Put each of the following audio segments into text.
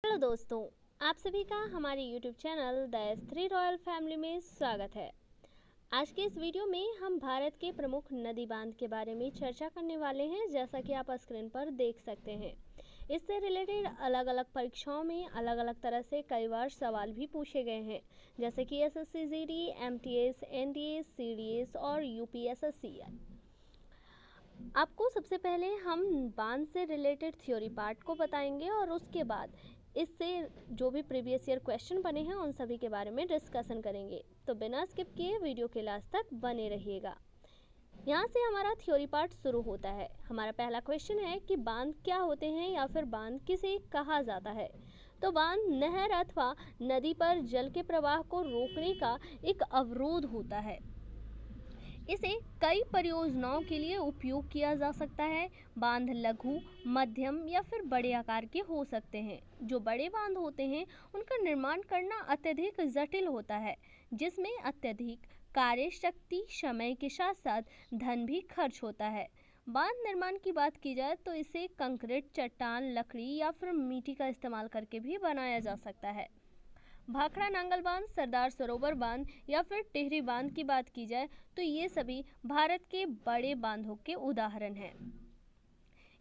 Hello दोस्तों, आप सभी का हमारे YouTube channel the S3 royal family में स्वागत है। आज के इस वीडियो में हम भारत के प्रमुख नदी बांध के बारे में चर्चा करने वाले हैं, जैसा कि आप स्क्रीन पर देख सकते हैं। इससे रिलेटेड अलग अलग परीक्षाओं में अलग अलग तरह से कई बार सवाल भी पूछे गए हैं, जैसे कि SSC GD, MTS, NDA, CDS और UPSSC। आपको सबसे पहले हम बांध से रिलेटेड थ्योरी पार्ट को बताएंगे और उसके बाद इससे जो भी प्रीवियस ईयर क्वेश्चन बने हैं उन सभी के बारे में डिस्कशन करेंगे। तो बिना स्किप किए वीडियो के लास्ट तक बने रहिएगा। यहाँ से हमारा थ्योरी पार्ट शुरू होता है। हमारा पहला क्वेश्चन है कि बांध क्या होते हैं या फिर बांध किसे कहा जाता है। तो बांध नहर अथवा नदी पर जल के प्रवाह को रोकने का एक अवरोध होता है। इसे कई परियोजनाओं के लिए उपयोग किया जा सकता है। बांध लघु, मध्यम या फिर बड़े आकार के हो सकते हैं। जो बड़े बांध होते हैं उनका निर्माण करना अत्यधिक जटिल होता है, जिसमें अत्यधिक कार्य शक्ति, समय के साथ साथ धन भी खर्च होता है। बांध निर्माण की बात की जाए तो इसे कंक्रीट, चट्टान, लकड़ी या फिर मिट्टी का इस्तेमाल करके भी बनाया जा सकता है। भाखड़ा नांगल बांध, सरदार सरोवर बांध या फिर टिहरी बांध की बात की जाए तो ये सभी भारत के बड़े बांधों के उदाहरण हैं।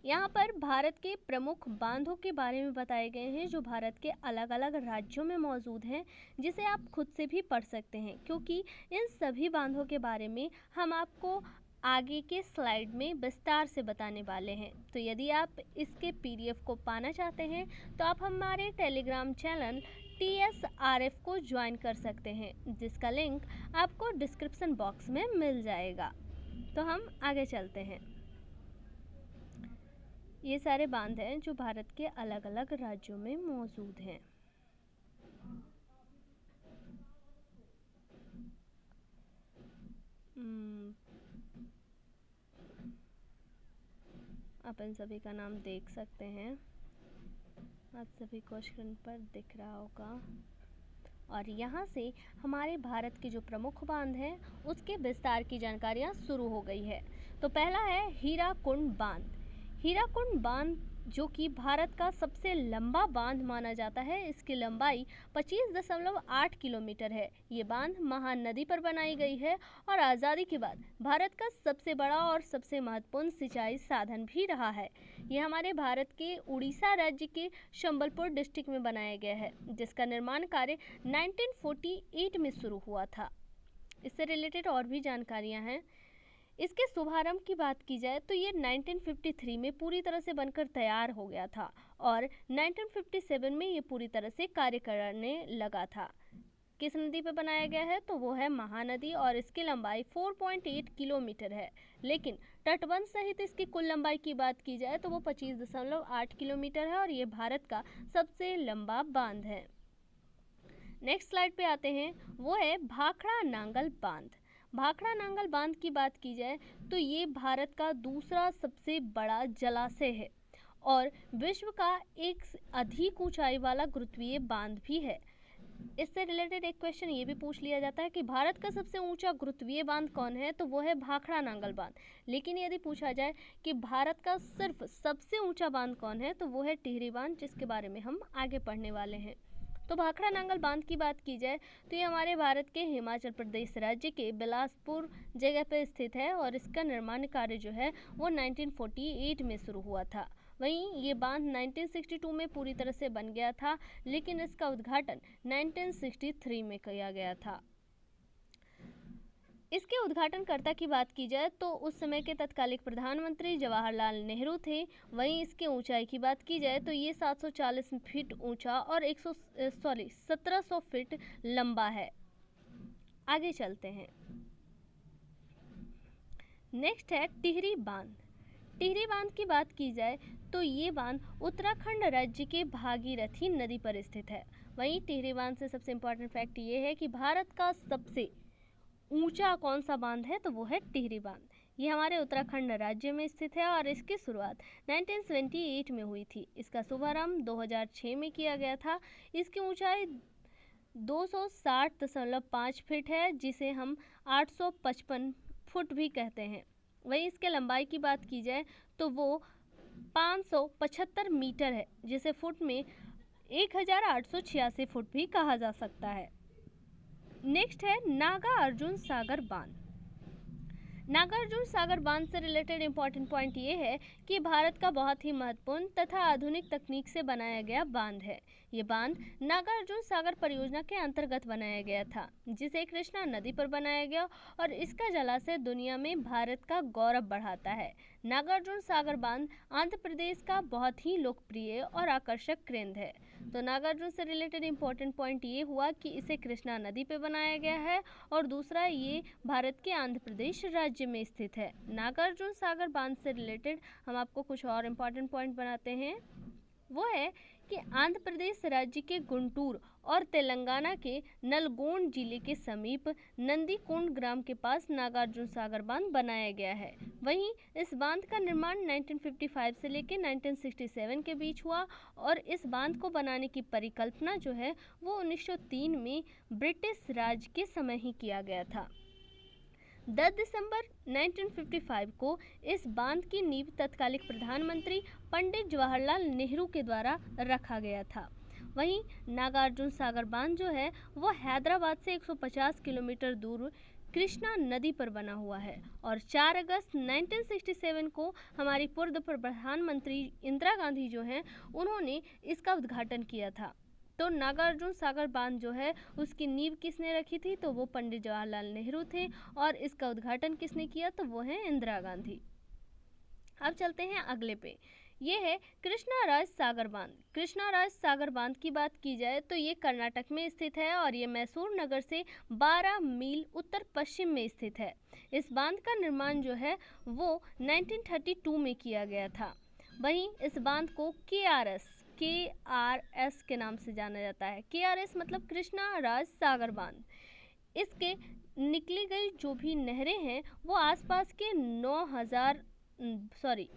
यहाँ पर भारत के प्रमुख बांधों के बारे में बताए गए हैं, जो भारत के अलग अलग राज्यों में मौजूद हैं, जिसे आप खुद से भी पढ़ सकते हैं, क्योंकि इन सभी बांधों के बारे में हम आपको आगे के स्लाइड में विस्तार से बताने वाले हैं। तो यदि आप इसके PDF को पाना चाहते हैं तो आप हमारे टेलीग्राम चैनल TSRF को ज्वाइन कर सकते हैं, जिसका लिंक आपको डिस्क्रिप्शन बॉक्स में मिल जाएगा। तो हम आगे चलते हैं। ये सारे बांध हैं जो भारत के अलग अलग राज्यों में मौजूद हैं। आप इन सभी का नाम देख सकते हैं, आप सभी को स्क्रीन पर दिख रहा होगा। और यहाँ से हमारे भारत के जो प्रमुख बांध हैं उसके विस्तार की जानकारियाँ शुरू हो गई है। तो पहला है हीराकुंड बांध। हीराकुंड बांध जो कि भारत का सबसे लंबा बांध माना जाता है। इसकी लंबाई 25.8 किलोमीटर है। ये बांध महानदी पर बनाई गई है और आज़ादी के बाद भारत का सबसे बड़ा और सबसे महत्वपूर्ण सिंचाई साधन भी रहा है। ये हमारे भारत के उड़ीसा राज्य के संबलपुर डिस्ट्रिक्ट में बनाया गया है, जिसका निर्माण कार्य 1948 में शुरू हुआ था। इससे रिलेटेड और भी जानकारियाँ हैं। इसके शुभारंभ की बात की जाए तो ये 1953 में पूरी तरह से बनकर तैयार हो गया था और 1957 में ये पूरी तरह से कार्य करने लगा था। किस नदी पर बनाया गया है तो वो है महानदी और इसकी लंबाई 4.8 किलोमीटर है। लेकिन तटबंध सहित इसकी कुल लंबाई की बात की जाए तो वो 25.8 किलोमीटर है और ये भारत का सबसे लंबा बांध है। नेक्स्ट स्लाइड पे आते हैं, वो है भाखड़ा नांगल बांध। भाखड़ा नांगल बांध की बात की जाए तो ये भारत का दूसरा सबसे बड़ा जलाशय है और विश्व का एक अधिक ऊंचाई वाला गुरुत्वीय बांध भी है। इससे रिलेटेड एक क्वेश्चन ये भी पूछ लिया जाता है कि भारत का सबसे ऊंचा गुरुत्वीय बांध कौन है, तो वो है भाखड़ा नांगल बांध। लेकिन यदि पूछा जाए कि भारत का सिर्फ सबसे ऊंचा बांध कौन है, तो वो है टिहरी बांध, जिसके बारे में हम आगे पढ़ने वाले हैं। तो भाखड़ा नांगल बांध की बात की जाए तो ये हमारे भारत के हिमाचल प्रदेश राज्य के बिलासपुर जगह पर स्थित है और इसका निर्माण कार्य जो है वो 1948 में शुरू हुआ था। वहीं ये बांध 1962 में पूरी तरह से बन गया था, लेकिन इसका उद्घाटन 1963 में किया गया था। इसके उद्घाटनकर्ता की बात की जाए तो उस समय के तत्कालिक प्रधानमंत्री जवाहरलाल नेहरू थे। वहीं इसकी ऊंचाई की बात की जाए तो ये 740 फीट ऊंचा और 1700 फीट लंबा है। आगे चलते हैं। नेक्स्ट है टिहरी बांध। टिहरी बांध की बात की जाए तो ये बांध उत्तराखंड राज्य के भागीरथी नदी पर स्थित है। वहीं टिहरी बांध से सबसे इम्पोर्टेंट फैक्ट ये है कि भारत का सबसे ऊंचा कौन सा बांध है, तो वो है टिहरी बांध। ये हमारे उत्तराखंड राज्य में स्थित है और इसकी शुरुआत 1978 में हुई थी। इसका शुभारंभ 2006 में किया गया था। इसकी ऊंचाई 260.5 फीट है, जिसे हम 855 फुट भी कहते हैं। वहीं इसके लंबाई की बात की जाए तो वो 575 मीटर है, जिसे फुट में 1886 फुट भी कहा जा सकता है। नेक्स्ट है नागार्जुन सागर बांध। नागार्जुन सागर बांध से रिलेटेड इंपॉर्टेंट पॉइंट ये है कि भारत का बहुत ही महत्वपूर्ण तथा आधुनिक तकनीक से बनाया गया बांध है। ये बांध नागार्जुन सागर परियोजना के अंतर्गत बनाया गया था, जिसे कृष्णा नदी पर बनाया गया और इसका जलाशय दुनिया में भारत का गौरव बढ़ाता है। नागार्जुन सागर बांध आंध्र प्रदेश का बहुत ही लोकप्रिय और आकर्षक केंद्र है। तो नागार्जुन से रिलेटेड इंपॉर्टेंट पॉइंट ये हुआ कि इसे कृष्णा नदी पे बनाया गया है और दूसरा ये भारत के आंध्र प्रदेश राज्य में स्थित है। नागार्जुन सागर बांध से रिलेटेड हम आपको कुछ और इम्पॉर्टेंट पॉइंट बनाते हैं। वो है कि आंध्र प्रदेश राज्य के गुंटूर और तेलंगाना के नलगोंड जिले के समीप नंदीकोंड ग्राम के पास नागार्जुन सागर बांध बनाया गया है। वहीं इस बांध का निर्माण 1955 से लेकर 1967 के बीच हुआ और इस बांध को बनाने की परिकल्पना जो है वो 1903 में ब्रिटिश राज के समय ही किया गया था। 10 दिसंबर 1955 को इस बांध की नींव तत्कालिक प्रधानमंत्री पंडित जवाहरलाल नेहरू के द्वारा रखा गया था। वहीं नागार्जुन सागर बांध जो है वो हैदराबाद से 150 किलोमीटर दूर कृष्णा नदी पर बना हुआ है और 4 अगस्त 1967 को हमारी पूर्व प्रधानमंत्री इंदिरा गांधी जो हैं उन्होंने इसका उद्घाटन किया था। तो नागार्जुन सागर बांध जो है उसकी नींव किसने रखी थी, तो वो पंडित जवाहरलाल नेहरू थे और इसका उद्घाटन किसने किया, तो वो है इंदिरा गांधी। अब चलते हैं अगले पे, ये है कृष्णाराज सागर बांध। कृष्णाराज सागर बांध की बात की जाए तो ये कर्नाटक में स्थित है और ये मैसूर नगर से 12 मील उत्तर पश्चिम में स्थित है। इस बांध का निर्माण जो है वो 1932 में किया गया था। वहीं इस बांध को KRS के नाम से जाना जाता है। KRS मतलब कृष्णाराज सागर बांध। इसके निकली गई जो भी नहरें हैं वो आसपास के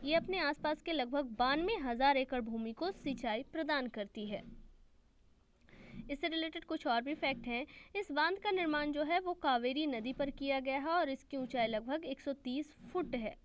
ये अपने आसपास के लगभग 92,000 एकड़ भूमि को सिंचाई प्रदान करती है। इससे रिलेटेड कुछ और भी फैक्ट हैं। इस बांध का निर्माण जो है वो कावेरी नदी पर किया गया है और इसकी ऊंचाई लगभग 130 फुट है।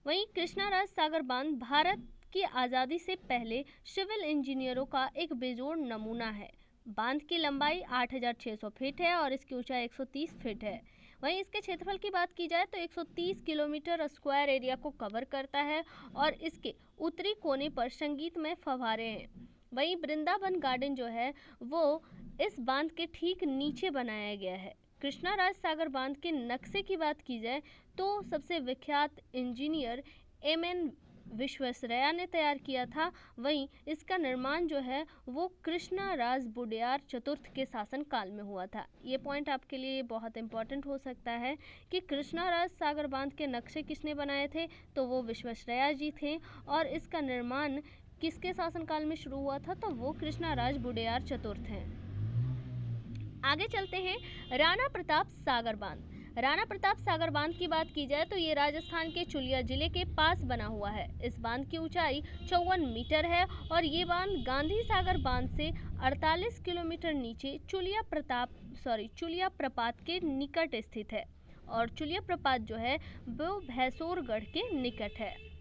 वहीं कृष्णाराज सागर बांध भारत की आज़ादी से पहले सिविल इंजीनियरों का एक बेजोड़ नमूना है। बांध की लंबाई 8,600 फीट है और इसकी ऊंचाई 130 फीट है। वहीं इसके क्षेत्रफल की बात की जाए तो 130 किलोमीटर स्क्वायर एरिया को कवर करता है और इसके उत्तरी कोने पर संगीतमय फव्वारे हैं। वहीं वृंदावन गार्डन जो है वो इस बांध के ठीक नीचे बनाया गया है। कृष्णाराज सागर बांध के नक्शे की बात की जाए तो सबसे विख्यात इंजीनियर MN विश्वेश्वरैया ने तैयार किया था। वहीं इसका निर्माण जो है वो कृष्णाराज वोडेयार चतुर्थ के शासन काल में हुआ था। ये पॉइंट आपके लिए बहुत इंपॉर्टेंट हो सकता है कि कृष्णाराज सागर बांध के नक्शे किसने बनाए थे, तो वो विश्वेश्वरैया जी थे और इसका निर्माण किसके शासनकाल में शुरू हुआ था, तो वो कृष्णाराज वोडेयार चतुर्थ हैं। आगे चलते हैं राणा प्रताप सागर बांध। राणा प्रताप सागर बांध की बात की जाए तो ये राजस्थान के चुलिया जिले के पास बना हुआ है। इस बांध की ऊंचाई 54 मीटर है और ये बांध गांधी सागर बांध से 48 किलोमीटर नीचे चुलिया प्रपात के निकट स्थित है और चुलिया प्रपात जो है वो भैंसोरगढ़ के निकट है।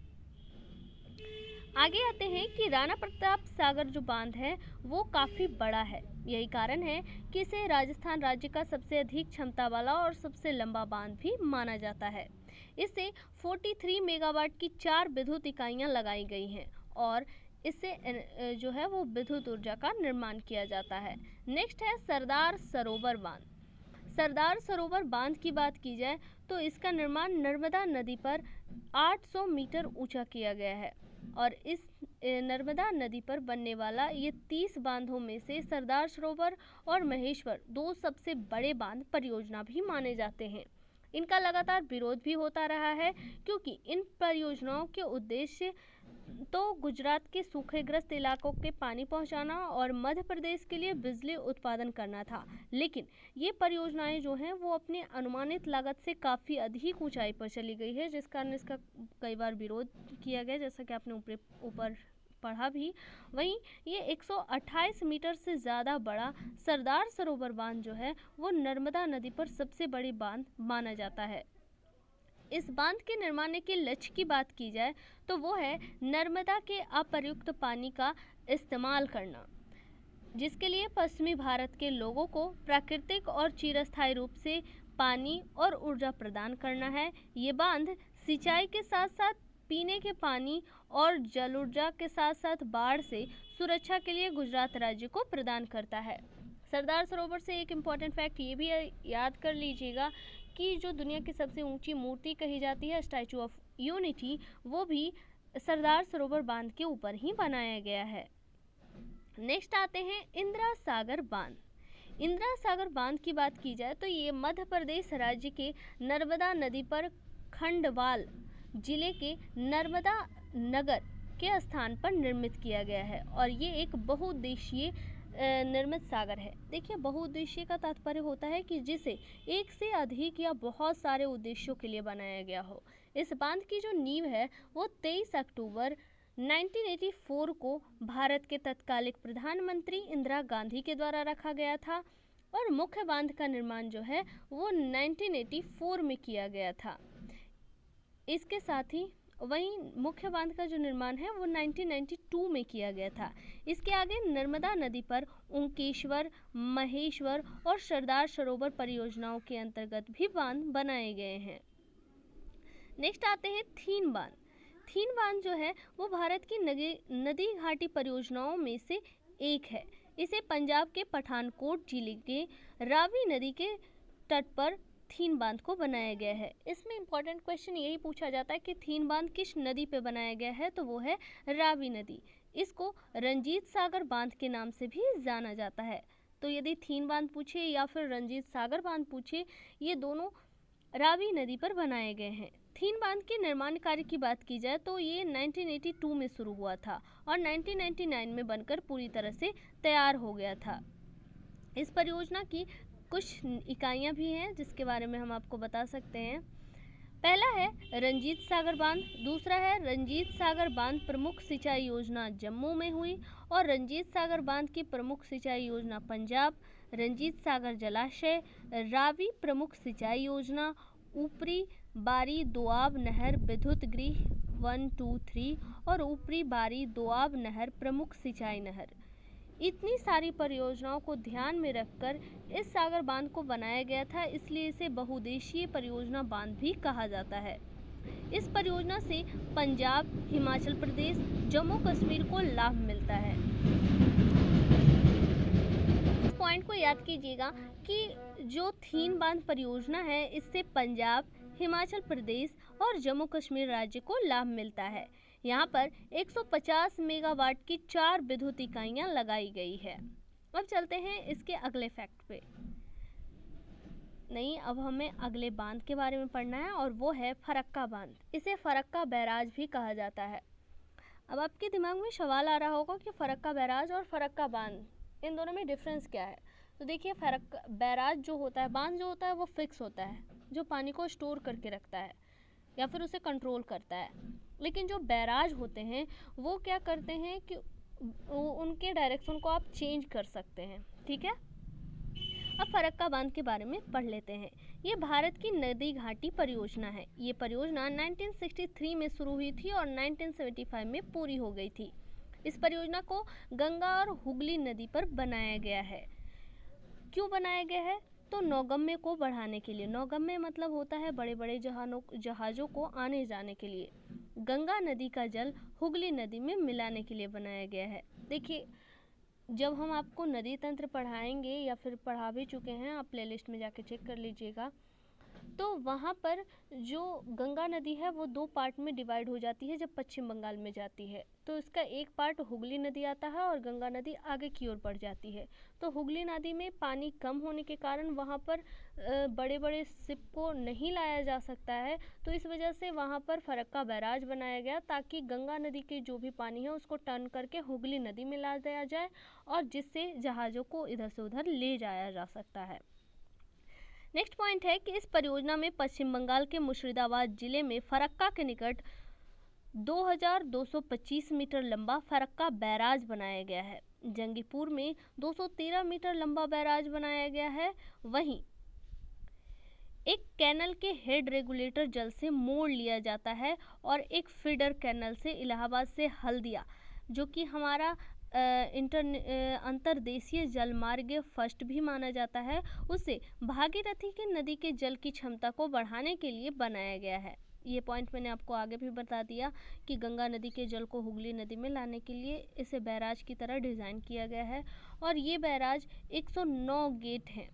आगे आते हैं कि राणा प्रताप सागर जो बांध है वो काफ़ी बड़ा है। यही कारण है कि इसे राजस्थान राज्य का सबसे अधिक क्षमता वाला और सबसे लंबा बांध भी माना जाता है। इससे 43 मेगावाट की 4 विद्युत इकाइयां लगाई गई हैं और इससे जो है वो विद्युत ऊर्जा का निर्माण किया जाता है। नेक्स्ट है सरदार सरोवर बांध। सरदार सरोवर बांध की बात की जाए तो इसका निर्माण नर्मदा नदी पर 800 मीटर ऊंचा किया गया है और इस नर्मदा नदी पर बनने वाला ये 30 बांधों में से सरदार सरोवर और महेश्वर 2 सबसे बड़े बांध परियोजना भी माने जाते हैं। इनका लगातार विरोध भी होता रहा है क्योंकि इन परियोजनाओं के उद्देश्य तो गुजरात के सूखेग्रस्त इलाकों के पानी पहुंचाना और मध्य प्रदेश के लिए बिजली उत्पादन करना था, लेकिन ये परियोजनाएं जो हैं वो अपने अनुमानित लागत से काफ़ी अधिक ऊंचाई पर चली गई है, जिस कारण इसका कई बार विरोध किया गया, जैसा कि आपने ऊपर पढ़ा भी। वहीं ये 128 मीटर से ज़्यादा बड़ा सरदार सरोवर बांध जो है वो नर्मदा नदी पर सबसे बड़ी बांध माना जाता है। इस बांध के निर्माण के लक्ष्य की बात की जाए तो वो है नर्मदा के अप्रयुक्त पानी का इस्तेमाल करना, जिसके लिए पश्चिमी भारत के लोगों को प्राकृतिक और चिरस्थायी रूप से पानी और ऊर्जा प्रदान करना है। ये बांध सिंचाई के साथ साथ पीने के पानी और जल ऊर्जा के साथ साथ बाढ़ से सुरक्षा के लिए गुजरात राज्य को प्रदान करता है। सरदार सरोवर से एक इम्पॉर्टेंट फैक्ट ये भी याद कर लीजिएगा कि जो दुनिया की सबसे ऊंची मूर्ति कही जाती है स्टैचू ऑफ यूनिटी, वो भी सरदार सरोवर बांध के ऊपर ही बनाया गया है। नेक्स्ट आते हैं इंदिरा सागर बांध। इंदिरा सागर बांध की बात की जाए तो ये मध्य प्रदेश राज्य के नर्मदा नदी पर खंडवाल जिले के नर्मदा नगर के स्थान पर निर्मित किया गया है और ये एक बहुउद्देशीय निर्मित सागर है। देखिए, बहुउद्देशीय का तात्पर्य होता है कि जिसे एक से अधिक या बहुत सारे उद्देश्यों के लिए बनाया गया हो। इस बांध की जो नींव है वो 23 अक्टूबर 1984 को भारत के तत्कालिक प्रधानमंत्री इंदिरा गांधी के द्वारा रखा गया था और मुख्य बांध का निर्माण जो है वो 1984 में किया गया था। इसके साथ ही वहीं मुख्य बांध का जो निर्माण है वो 1992 में किया गया था। इसके आगे नर्मदा नदी पर ओंकेश्वर, महेश्वर और सरदार सरोवर परियोजनाओं के अंतर्गत भी बांध बनाए गए हैं। नेक्स्ट आते हैं थीन बांध। थीन बांध जो है वो भारत की नदी घाटी परियोजनाओं में से एक है। इसे पंजाब के पठानकोट जिले के रावी नदी के तट पर थीन बांध को बनाया गया है। इसमें इम्पॉर्टेंट क्वेश्चन यही पूछा जाता है कि थीन बांध किस नदी पे बनाया गया है, तो वो है रावी नदी। इसको रंजीत सागर बांध के नाम से भी जाना जाता है। तो यदि थीन बांध पूछे या फिर रंजीत सागर बांध पूछे, ये दोनों रावी नदी पर बनाए गए हैं। थीन बांध के निर्माण कार्य की बात की जाए तो ये 1982 में शुरू हुआ था और 1999 में बनकर पूरी तरह से तैयार हो गया था। इस परियोजना की कुछ इकाइयाँ भी हैं जिसके बारे में हम आपको बता सकते हैं। पहला है रंजीत सागर बांध, दूसरा है रंजीत सागर बांध प्रमुख सिंचाई योजना जम्मू में हुई और रंजीत सागर बांध की प्रमुख सिंचाई योजना पंजाब, रंजीत सागर जलाशय, रावी प्रमुख सिंचाई योजना, ऊपरी बारी दोआब नहर विद्युत गृह 1, 2, 3 और ऊपरी बारी दोआब नहर प्रमुख सिंचाई नहर। इतनी सारी परियोजनाओं को ध्यान में रखकर इस सागर बांध को बनाया गया था, इसलिए इसे बहुउद्देशीय परियोजना बांध भी कहा जाता है। इस परियोजना से पंजाब, हिमाचल प्रदेश, जम्मू कश्मीर को लाभ मिलता है। इस पॉइंट को याद कीजिएगा कि जो थीन बांध परियोजना है इससे पंजाब, हिमाचल प्रदेश और जम्मू कश्मीर राज्य को लाभ मिलता है। यहाँ पर 150 मेगावाट की 4 विद्युत इकाइयाँ लगाई गई है। अब चलते हैं इसके अगले फैक्ट पे। नहीं, अब हमें अगले बांध के बारे में पढ़ना है और वो है फरक्का बांध। इसे फरक्का बैराज भी कहा जाता है। अब आपके दिमाग में सवाल आ रहा होगा कि फरक्का बैराज और फरक्का बांध, इन दोनों में डिफरेंस क्या है। तो देखिए, फरक्का बैराज जो होता है, बांध जो होता है वो फिक्स होता है, जो पानी को स्टोर करके रखता है या फिर उसे कंट्रोल करता है। लेकिन जो बैराज होते हैं वो क्या करते हैं कि उनके डायरेक्शन को आप चेंज कर सकते हैं। ठीक है, अब फरक्का बांध के बारे में पढ़ लेते हैं। ये भारत की नदी घाटी परियोजना है। ये परियोजना 1963 में शुरू हुई थी और 1975 में पूरी हो गई थी। इस परियोजना को गंगा और हुगली नदी पर बनाया गया है। क्यों बनाया गया है? तो नौगम्य को बढ़ाने के लिए। नौगम्य मतलब होता है बड़े बड़े जहाज़ों को आने जाने के लिए। गंगा नदी का जल हुगली नदी में मिलाने के लिए बनाया गया है। देखिए, जब हम आपको नदी तंत्र पढ़ाएंगे या फिर पढ़ा भी चुके हैं, आप प्लेलिस्ट में जाके चेक कर लीजिएगा, तो वहाँ पर जो गंगा नदी है वो 2 पार्ट में डिवाइड हो जाती है जब पश्चिम बंगाल में जाती है। तो इसका एक पार्ट हुगली नदी आता है और गंगा नदी आगे की ओर बढ़ जाती है। तो हुगली नदी में पानी कम होने के कारण वहाँ पर बड़े बड़े शिप को नहीं लाया जा सकता है, तो इस वजह से वहाँ पर फरक्का बैराज बनाया गया ताकि गंगा नदी के जो भी पानी है उसको टर्न करके हुगली नदी में ला दिया जाए और जिससे जहाज़ों को इधर से उधर ले जाया जा सकता है। नेक्स्ट पॉइंट है कि इस परियोजना में पश्चिम बंगाल के मुर्शिदाबाद जिले में फरक्का के निकट 2225 मीटर लंबा फरक्का बैराज बनाया गया है। जंगीपुर में 213 मीटर लंबा बैराज बनाया गया है। वहीं एक कैनल के हेड रेगुलेटर जल से मोड़ लिया जाता है और एक फीडर कैनल से इलाहाबाद से हल्दिया, जो कि हमारा अंतर्देशीय जलमार्ग फर्स्ट भी माना जाता है, उसे भागीरथी की नदी के जल की क्षमता को बढ़ाने के लिए बनाया गया है। ये पॉइंट मैंने आपको आगे भी बता दिया कि गंगा नदी के जल को हुगली नदी में लाने के लिए इसे बैराज की तरह डिज़ाइन किया गया है और ये बैराज 109 गेट हैं।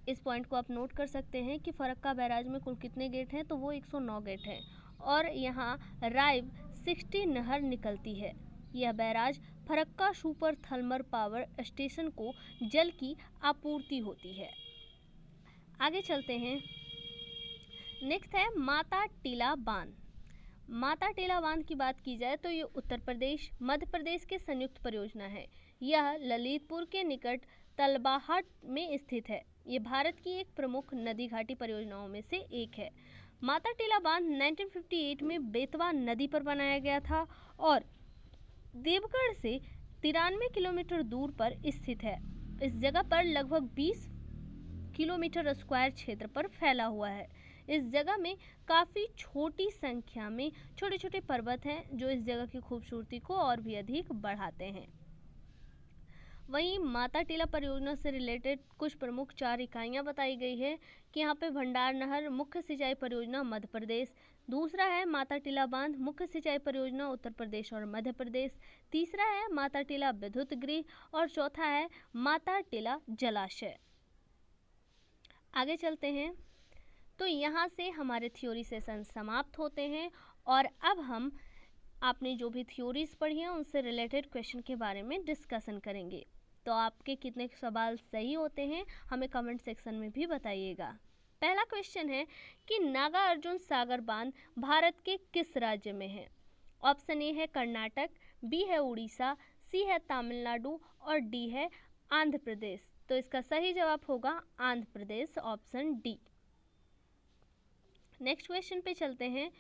इस पॉइंट को आप नोट कर सकते हैं कि फरक्का बैराज में कुल कितने गेट हैं, तो वो 109 गेट हैं और यहाँ राइव 60 नहर निकलती है। यह barrage Farakka super thermal power station को जल की आपूर्ति होती है। आगे चलते हैं। नेक्स्ट है माता टीला बांध। माता टीला बांध की बात की जाए तो ये उत्तर प्रदेश मध्य प्रदेश के संयुक्त परियोजना है। यह ललितपुर के निकट तलबाहट में स्थित है। ये भारत की एक प्रमुख नदी घाटी परियोजनाओं में से एक है। माता टीला बांध 1958 में बेतवा नदी पर बनाया गया था और देवगढ़ से 93 किलोमीटर दूर पर स्थित है। इस जगह पर लगभग 20 किलोमीटर स्क्वायर क्षेत्र पर फैला हुआ है। इस जगह में काफ़ी छोटी संख्या में छोटे छोटे पर्वत हैं जो इस जगह की खूबसूरती को और भी अधिक बढ़ाते हैं। वहीं माता टीला परियोजना से रिलेटेड कुछ प्रमुख 4 इकाइयाँ बताई गई है कि यहाँ पे भंडार नहर मुख्य सिंचाई परियोजना मध्य प्रदेश, दूसरा है माता टीला बांध मुख्य सिंचाई परियोजना उत्तर प्रदेश और मध्य प्रदेश, तीसरा है माता टीला विद्युत गृह और चौथा है माता टीला जलाशय। आगे चलते हैं। तो यहाँ से हमारे थ्योरी सेशन समाप्त होते हैं और अब हम आपने जो भी थ्योरीज पढ़ी हैं उनसे रिलेटेड क्वेश्चन के बारे में डिस्कशन करेंगे। तो आपके कितने सवाल सही होते हैं हमें कमेंट सेक्शन में भी बताइएगा। पहला क्वेश्चन है कि नागार्जुन सागर बांध भारत के किस राज्य में है? ऑप्शन ए है कर्नाटक, बी है उड़ीसा, सी है तमिलनाडु और डी है आंध्र प्रदेश। तो इसका सही जवाब होगा Andhra Pradesh, option D. Next question पे चलते हैं।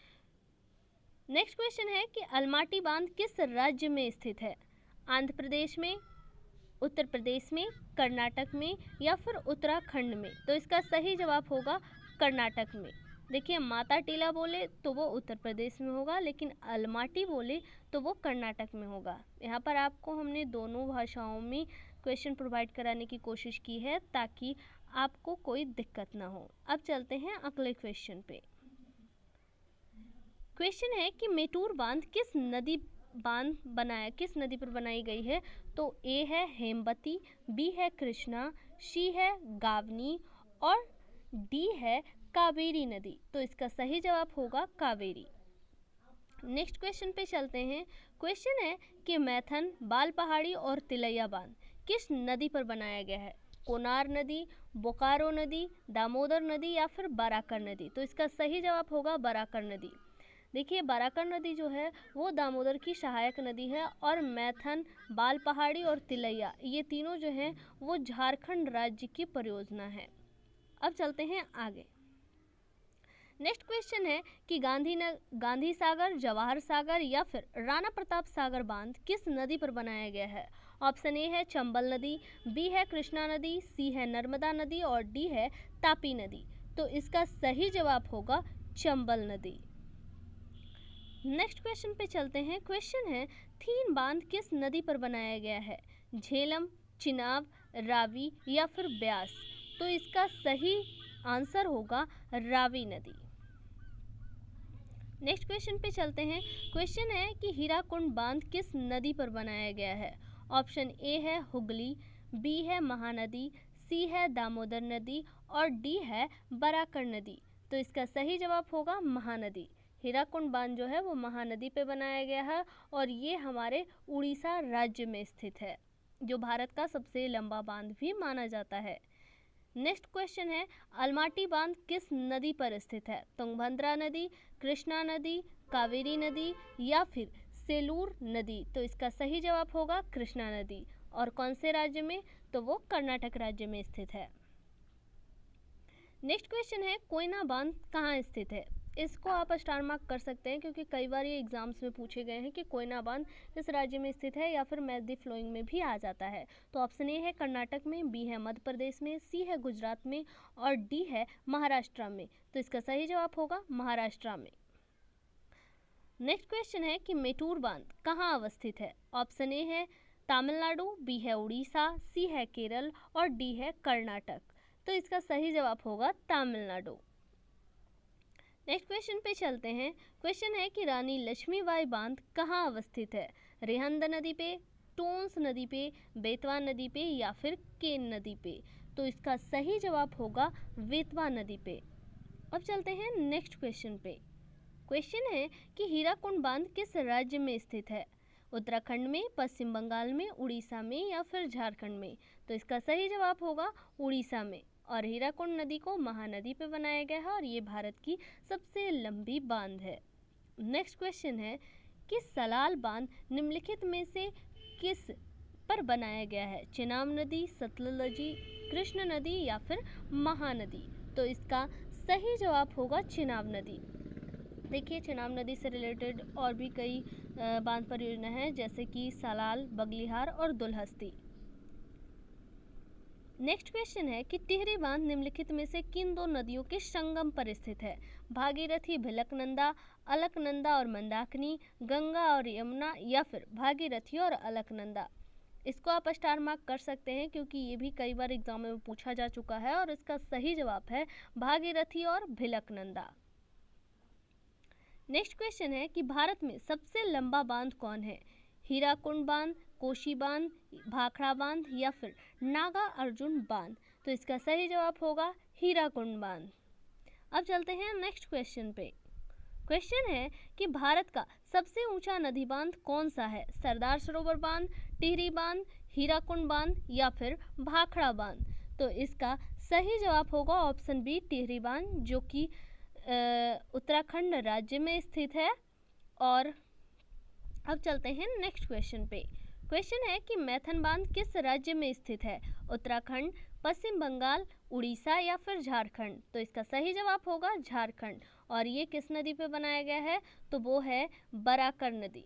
नेक्स्ट क्वेश्चन है कि अलमाटी बांध किस राज्य में स्थित है? आंध्र प्रदेश में, उत्तर प्रदेश में, कर्नाटक में या फिर उत्तराखंड में? तो इसका सही जवाब होगा कर्नाटक में। देखिए माता टीला बोले तो वो उत्तर प्रदेश में होगा, लेकिन अलमाटी बोले तो वो कर्नाटक में होगा। यहाँ पर आपको हमने दोनों भाषाओं में क्वेश्चन प्रोवाइड कराने की कोशिश की है ताकि आपको कोई दिक्कत ना हो। अब चलते हैं अगले क्वेश्चन पे। क्वेश्चन है कि मेटूर बांध किस नदी पर बनाई गई है? तो ए है हेमवती, बी है कृष्णा, सी है गावनी और डी है कावेरी नदी। तो इसका सही जवाब होगा कावेरी। नेक्स्ट क्वेश्चन पे चलते हैं। क्वेश्चन है कि मैथन, बाल पहाड़ी और तिलैया बांध किस नदी पर बनाया गया है? कोनार नदी, बोकारो नदी, दामोदर नदी या फिर बराकर नदी? तो इसका सही जवाब होगा बराकर नदी। देखिए बराकर नदी जो है वो दामोदर की सहायक नदी है और मैथन, बाल पहाड़ी और तिलैया ये तीनों जो हैं वो झारखंड राज्य की परियोजना है। अब चलते हैं आगे। नेक्स्ट क्वेश्चन है कि गांधी सागर, जवाहर सागर या फिर राणा प्रताप सागर बांध किस नदी पर बनाया गया है? ऑप्शन ए है चंबल नदी, बी है कृष्णा नदी, सी है नर्मदा नदी और डी है तापी नदी। तो इसका सही जवाब होगा चंबल नदी। नेक्स्ट क्वेश्चन पे चलते हैं। क्वेश्चन है थीन बांध किस नदी पर बनाया गया है? झेलम, चिनाब, रावी या फिर ब्यास? तो इसका सही आंसर होगा रावी नदी। नेक्स्ट क्वेश्चन पे चलते हैं। क्वेश्चन है कि हीराकुंड बांध किस नदी पर बनाया गया है? ऑप्शन ए है हुगली, बी है महानदी, सी है दामोदर नदी और डी है बराकर नदी। तो इसका सही जवाब होगा महानदी। हीराकुंड बांध जो है वो महानदी पे बनाया गया है और ये हमारे उड़ीसा राज्य में स्थित है, जो भारत का सबसे लंबा बांध भी माना जाता है। नेक्स्ट क्वेश्चन है अलमाटी बांध किस नदी पर स्थित है? तुंगभद्रा नदी, कृष्णा नदी, कावेरी नदी या फिर सेलूर नदी? तो इसका सही जवाब होगा कृष्णा नदी। और कौन से राज्य में? तो वो कर्नाटक राज्य में स्थित है। नेक्स्ट क्वेश्चन है कोयना बांध कहाँ स्थित है? इसको आप स्टार मार्क कर सकते हैं क्योंकि कई बार ये एग्जाम्स में पूछे गए हैं कि कोयना बांध किस राज्य में स्थित है या फिर मैदी फ्लोइंग में भी आ जाता है। तो ऑप्शन ए है कर्नाटक में, बी है मध्य प्रदेश में, सी है गुजरात में और डी है महाराष्ट्र में। तो इसका सही जवाब होगा महाराष्ट्र में। नेक्स्ट क्वेश्चन है कि मेटूर बांध कहाँ अवस्थित है। ऑप्शन ए है तमिलनाडु, बी है उड़ीसा, सी है केरल और डी है कर्नाटक। तो इसका सही जवाब होगा तमिलनाडु। नेक्स्ट क्वेश्चन पे चलते हैं। क्वेश्चन है कि रानी लक्ष्मीबाई बांध कहाँ अवस्थित है। रिहंद नदी पे, टोंस नदी पे, बेतवा नदी पे या फिर केन नदी पे। तो इसका सही जवाब होगा बेतवा नदी पे। अब चलते हैं नेक्स्ट क्वेश्चन पे। क्वेश्चन है कि हीराकुंड बांध किस राज्य में स्थित है। उत्तराखंड में, पश्चिम बंगाल में, उड़ीसा में या फिर झारखंड में। तो इसका सही जवाब होगा उड़ीसा में। और हीराकुंड नदी को महानदी पे बनाया गया है और ये भारत की सबसे लंबी बांध है। नेक्स्ट क्वेश्चन है कि सलाल बांध निम्नलिखित में से किस पर बनाया गया है। चेनाब नदी, सतलुज नदी, कृष्ण नदी या फिर महानदी। तो इसका सही जवाब होगा चेनाब नदी। देखिए, चेनाब नदी से रिलेटेड और भी कई बांध परियोजना है, जैसे कि सलाल, बगलिहार और दुलहस्ती। नेक्स्ट क्वेश्चन है कि टिहरी बांध निम्नलिखित में से किन दो नदियों के संगम पर स्थित है। भागीरथी, भिलकनंदा, अलकनंदा और मंदाकिनी, गंगा और यमुना या फिर भागीरथी और अलकनंदा। इसको आप स्टार मार्क कर सकते हैं क्योंकि ये भी कई बार एग्जाम में पूछा जा चुका है और इसका सही जवाब है भागीरथी और भिलकनंदा। नेक्स्ट क्वेश्चन है कि भारत में सबसे लंबा बांध कौन है। हीराकुंड बांध, कोशी बांध, भाखड़ा बांध या फिर नागा अर्जुन बांध। तो इसका सही जवाब होगा हीराकुंड बांध। अब चलते हैं नेक्स्ट क्वेश्चन पे। क्वेश्चन है कि भारत का सबसे ऊंचा नदी बांध कौन सा है। सरदार सरोवर बांध, टिहरी बांध, हीराकुंड बांध या फिर भाखड़ा बांध। तो इसका सही जवाब होगा ऑप्शन बी, टिहरी बांध, जो कि उत्तराखंड राज्य में स्थित है। और अब चलते हैं नेक्स्ट क्वेश्चन पे। क्वेश्चन है कि मैथन बांध किस राज्य में स्थित है। उत्तराखंड, पश्चिम बंगाल, उड़ीसा या फिर झारखंड। तो इसका सही जवाब होगा झारखंड। और ये किस नदी पे बनाया गया है, तो वो है बराकर नदी।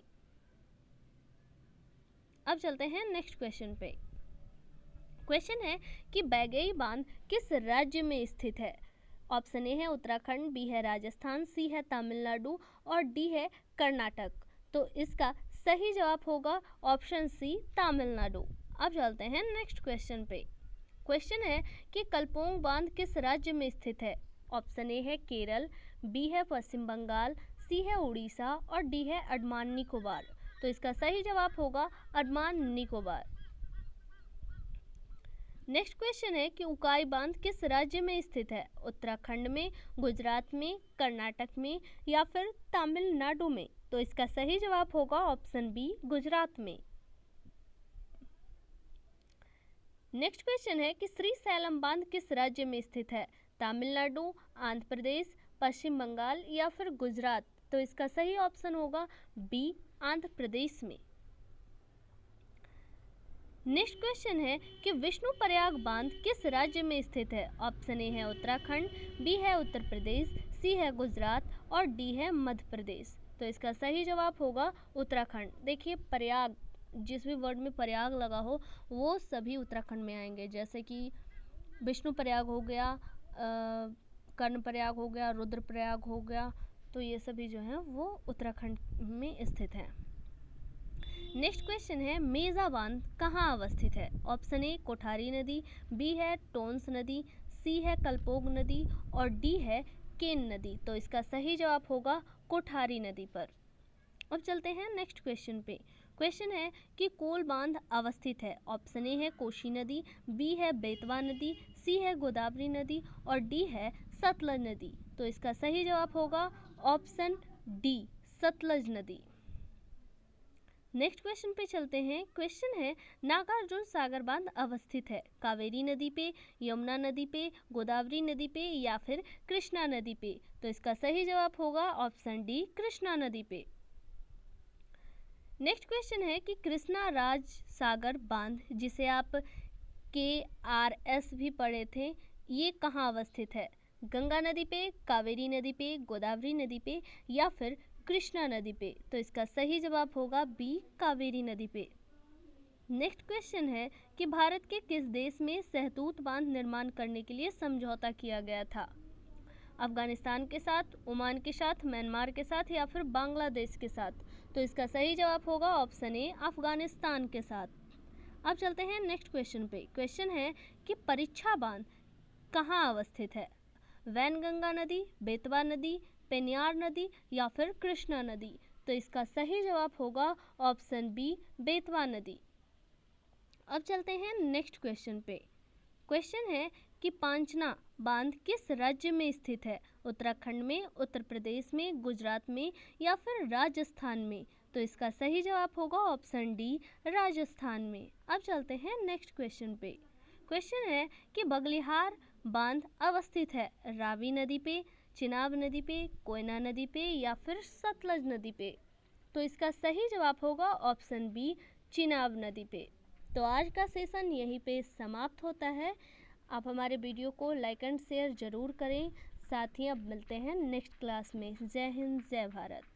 अब चलते हैं नेक्स्ट क्वेश्चन पे। क्वेश्चन है कि बैगई बांध किस राज्य में स्थित है। ऑप्शन ए है उत्तराखंड, बी है राजस्थान, सी है तमिलनाडु और डी है कर्नाटक। तो इसका सही जवाब होगा ऑप्शन सी, तमिलनाडु। अब चलते हैं नेक्स्ट क्वेश्चन पे। क्वेश्चन है कि कलपोंग बांध किस राज्य में स्थित है। ऑप्शन ए है केरल, बी है पश्चिम बंगाल, सी है उड़ीसा और डी है अंडमान निकोबार। तो इसका सही जवाब होगा अंडमान निकोबार। नेक्स्ट क्वेश्चन है कि उकाई बांध किस राज्य में स्थित है। उत्तराखंड में, गुजरात में, कर्नाटक में या फिर तमिलनाडु में। तो इसका सही जवाब होगा ऑप्शन बी, गुजरात में। नेक्स्ट क्वेश्चन है कि श्रीशैलम बांध किस राज्य में स्थित है। तमिलनाडु, आंध्र प्रदेश, पश्चिम बंगाल या फिर गुजरात। तो इसका सही ऑप्शन होगा बी, आंध्र प्रदेश में। नेक्स्ट क्वेश्चन है कि विष्णुप्रयाग बांध किस राज्य में स्थित है। ऑप्शन ए है उत्तराखंड, बी है उत्तर प्रदेश, सी है गुजरात और डी है मध्य प्रदेश। तो इसका सही जवाब होगा उत्तराखंड। देखिए, प्रयाग, जिस भी वर्ड में प्रयाग लगा हो वो सभी उत्तराखंड में आएंगे, जैसे कि विष्णुप्रयाग हो गया, कर्णप्रयाग हो गया, रुद्रप्रयाग हो गया। तो ये सभी जो हैं वो उत्तराखंड में स्थित हैं। नेक्स्ट क्वेश्चन है मेजा बांध कहाँ अवस्थित है। ऑप्शन ए कोठारी नदी, बी है टोंस नदी, सी है कलपोग नदी और डी है केन नदी। तो इसका सही जवाब होगा कोठारी नदी पर। अब चलते हैं नेक्स्ट क्वेश्चन पे। क्वेश्चन है कि कोल बांध अवस्थित है। ऑप्शन ए है कोशी नदी, बी है बेतवा नदी, सी है गोदावरी नदी और डी है सतलज नदी। तो इसका सही जवाब होगा ऑप्शन डी, सतलज नदी। नेक्स्ट क्वेश्चन पे चलते हैं। क्वेश्चन है नागार्जुन सागर बांध अवस्थित है कावेरी नदी पे, यमुना नदी पे, गोदावरी नदी पे या फिर कृष्णा नदी पे। तो इसका सही जवाब होगा ऑप्शन डी, कृष्णा नदी पे। नेक्स्ट क्वेश्चन है कि कृष्णा राज सागर बांध, जिसे आप KRS भी पढ़े थे, ये कहाँ अवस्थित है। गंगा नदी पे, कावेरी नदी पे, गोदावरी नदी पे या फिर कृष्णा नदी पे। तो इसका सही जवाब होगा बी, कावेरी नदी पे। नेक्स्ट क्वेश्चन है कि भारत के किस देश में सहतूत बांध निर्माण करने के लिए समझौता किया गया था। अफ़गानिस्तान के साथ, ओमान के साथ, म्यांमार के साथ या फिर बांग्लादेश के साथ? तो इसका सही जवाब होगा ऑप्शन ए, अफ़गानिस्तान के साथ। अब चलते हैं नेक्स्ट क्वेश्चन पे। क्वेश्चन है कि परीक्षा बांध कहाँ अवस्थित है? वैनगंगा नदी, बेतवा नदी, पेनियार नदी या फिर कृष्णा नदी? तो इसका सही जवाब होगा ऑप्शन बी, बेतवा नदी। अब चलते हैं नेक्स्ट क्वेश्चन पे। क्वेश्चन है कि पांचना बांध किस राज्य में स्थित है? उत्तराखंड में, उत्तर प्रदेश में, गुजरात में या फिर राजस्थान में? तो इसका सही जवाब होगा ऑप्शन डी, राजस्थान में। अब चलते हैं नेक्स्ट क्वेश्चन पे। क्वेश्चन है कि बगलिहार बांध अवस्थित है रावी नदी पे, चिनाब नदी पे, कोयना नदी पे या फिर सतलज नदी पे? तो इसका सही जवाब होगा ऑप्शन बी, चिनाब नदी पे। तो आज का सेशन यहीं पे समाप्त होता है। आप हमारे वीडियो को लाइक एंड शेयर ज़रूर करें। साथ ही अब मिलते हैं नेक्स्ट क्लास में। जय हिंद, जय भारत।